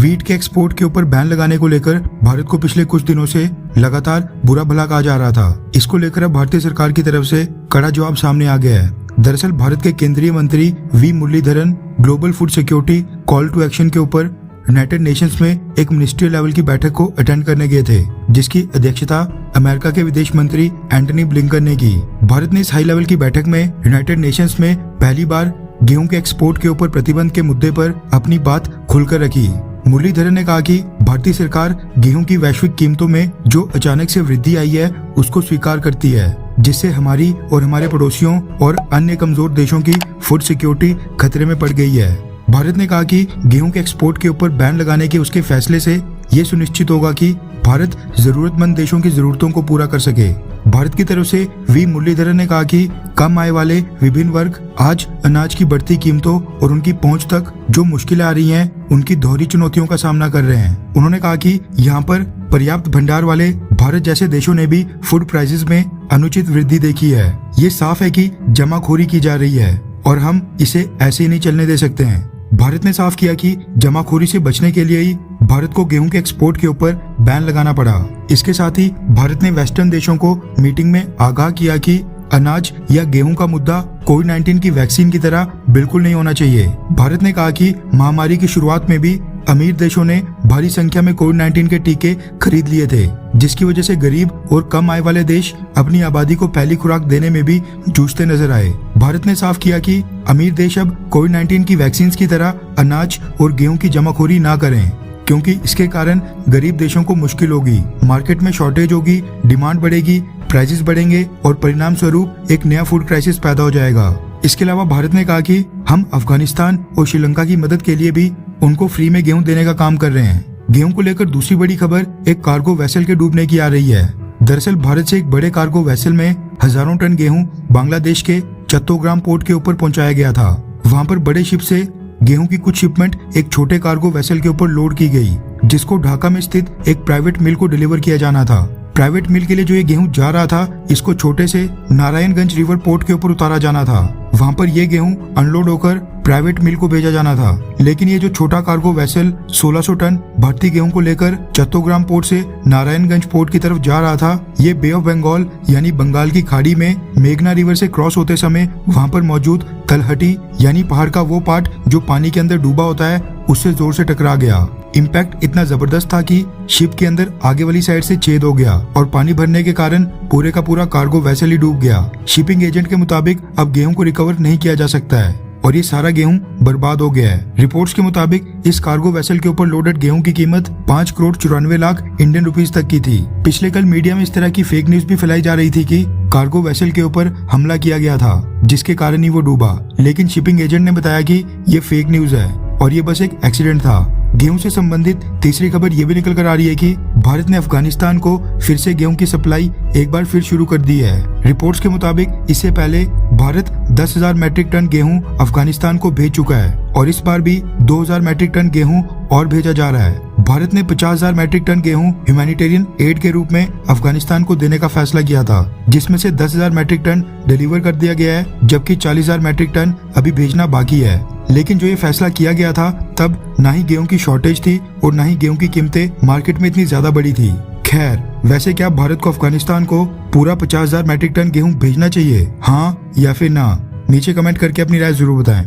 Wheat के export के ऊपर बैन लगाने को लेकर भारत को पिछले कुछ दिनों से लगातार बुरा भला कहा जा रहा था। इसको लेकर अब भारतीय सरकार की तरफ से कड़ा जवाब सामने आ गया है। दरअसल भारत के केंद्रीय मंत्री V Muraleedharan global food security call to action के ऊपर यूनाइटेड नेशंस में एक मिनिस्ट्रियल लेवल की बैठक को अटेंड करने गए थे, जिसकी अध्यक्षता अमेरिका के विदेश मंत्री एंटनी ब्लिंकन ने की। भारत ने इस हाई लेवल की बैठक में यूनाइटेड नेशंस में पहली बार गेहूं के एक्सपोर्ट के ऊपर प्रतिबंध के मुद्दे पर अपनी बात खुलकर रखी। मुरलीधरन ने कहा कि भारतीय सरकार गेहूं की वैश्विक कीमतों में जो अचानक से वृद्धि आई है उसको स्वीकार करती है, जिससे हमारी और हमारे पड़ोसियों और अन्य कमजोर देशों की फूड सिक्योरिटी खतरे में पड़ गई है। भारत ने कहा कि गेहूं के एक्सपोर्ट के ऊपर बैन लगाने के उसके फैसले से ये सुनिश्चित होगा कि भारत जरूरतमंद देशों की जरूरतों को पूरा कर सके। भारत की तरफ से वी मुरलीधरन ने कहा कि कम आय वाले विभिन्न वर्ग आज अनाज की बढ़ती कीमतों और उनकी पहुंच तक जो मुश्किलें आ रही हैं, उनकी दोहरी चुनौतियों का सामना कर रहे हैं। उन्होंने कहा कि यहाँ पर पर्याप्त भंडार वाले भारत जैसे देशों ने भी फूड प्राइसेस में अनुचित वृद्धि देखी है। ये साफ है कि जमाखोरी की जा रही है और हम इसे ऐसे ही नहीं चलने दे सकते हैं। भारत ने साफ किया कि जमाखोरी से बचने के लिए ही भारत को गेहूं के एक्सपोर्ट के ऊपर बैन लगाना पड़ा। इसके साथ ही भारत ने वेस्टर्न देशों को मीटिंग में आगाह किया कि अनाज या गेहूं का मुद्दा कोविड-19 की वैक्सीन की तरह बिल्कुल नहीं होना चाहिए। भारत ने कहा कि महामारी की शुरुआत में भी अमीर देशों ने भारी संख्या में कोविड-19 के टीके खरीद लिए थे, जिसकी वजह से गरीब और कम आय वाले देश अपनी आबादी को पहली खुराक देने में भी जूझते नजर आए। भारत ने साफ किया कि अमीर देश अब कोविड-19 की वैक्सीन की तरह अनाज और गेहूं की जमाखोरी ना करें, क्योंकि इसके कारण गरीब देशों को मुश्किल होगी, मार्केट में शॉर्टेज होगी, डिमांड बढ़ेगी, प्राइसेस बढ़ेंगे और परिणाम स्वरूप एक नया फूड क्राइसिस पैदा हो जाएगा। इसके अलावा भारत ने कहा कि हम अफगानिस्तान और श्रीलंका की मदद के लिए भी उनको फ्री में गेहूं देने का काम कर रहे हैं। गेहूं को लेकर दूसरी बड़ी खबर एक कार्गो वेसल के डूबने की आ रही है। दरअसल भारत से एक बड़े कार्गो वेसल में हजारों टन गेहूं बांग्लादेश के चट्टोग्राम पोर्ट के ऊपर पहुंचाया गया था। वहां पर बड़े शिप से गेहूं की कुछ शिपमेंट एक छोटे कार्गो वेसल के ऊपर लोड की गई, जिसको ढाका में स्थित एक प्राइवेट मिल को डिलीवर किया जाना था। प्राइवेट मिल के लिए जो ये गेहूं जा रहा था, इसको छोटे से नारायणगंज रिवर पोर्ट के ऊपर उतारा जाना था। वहां पर ये गेहूं अनलोड होकर प्राइवेट मिल को भेजा जाना था। लेकिन ये जो छोटा कार्गो वेसल 1600 टन भर्ती गेहूं को लेकर चट्टोग्राम पोर्ट से नारायणगंज पोर्ट की तरफ जा रहा था, ये बे ऑफ बंगाल यानी बंगाल की खाड़ी में मेघना रिवर से क्रॉस होते समय वहां पर मौजूद तलहटी यानी पहाड़ का वो पार्ट जो पानी के अंदर डूबा होता है, उससे जोर से टकरा गया। इम्पैक्ट इतना जबरदस्त था कि शिप के अंदर आगे वाली साइड से छेद हो गया और पानी भरने के कारण पूरे का पूरा कार्गो वेसल ही डूब गया। शिपिंग एजेंट के मुताबिक अब गेहूं को रिकवर नहीं किया जा सकता है और ये सारा गेहूं बर्बाद हो गया है। रिपोर्ट्स के मुताबिक इस कार्गो वेसल के ऊपर लोडेड गेहूं की कीमत 5 करोड़ 94 लाख इंडियन रुपीस तक की थी। पिछले कल मीडिया में इस तरह की फेक न्यूज भी फैलाई जा रही थी कि कार्गो वेसल के ऊपर हमला किया गया था, जिसके कारण ही वो डूबा। लेकिन शिपिंग एजेंट ने बताया कि ये फेक न्यूज है और ये बस एक एक्सीडेंट था। गेहूं से संबंधित तीसरी खबर ये भी निकल कर आ रही है कि भारत ने अफगानिस्तान को फिर से गेहूं की सप्लाई एक बार फिर शुरू कर दी है। रिपोर्ट्स के मुताबिक इससे पहले भारत 10,000 मैट्रिक टन गेहूं अफगानिस्तान को भेज चुका है और इस बार भी 2,000 मैट्रिक टन गेहूं और भेजा जा रहा है। भारत ने 50,000 मैट्रिक टन गेहूं ह्यूमैनिटेरियन एड के रूप में अफगानिस्तान को देने का फैसला किया था, जिसमें से 10,000 मैट्रिक टन डिलीवर कर दिया गया है, जबकि 40,000 मैट्रिक टन अभी भेजना बाकी है। लेकिन जो ये फैसला किया गया था, तब ना ही गेहूं की शॉर्टेज थी और ना ही गेहूं की कीमतें मार्केट में इतनी ज्यादा बढ़ी थी। खैर, वैसे क्या भारत को अफगानिस्तान को पूरा 50,000 मैट्रिक टन गेहूं भेजना चाहिए, हाँ या फिर ना? नीचे कमेंट करके अपनी राय जरूर बताएं।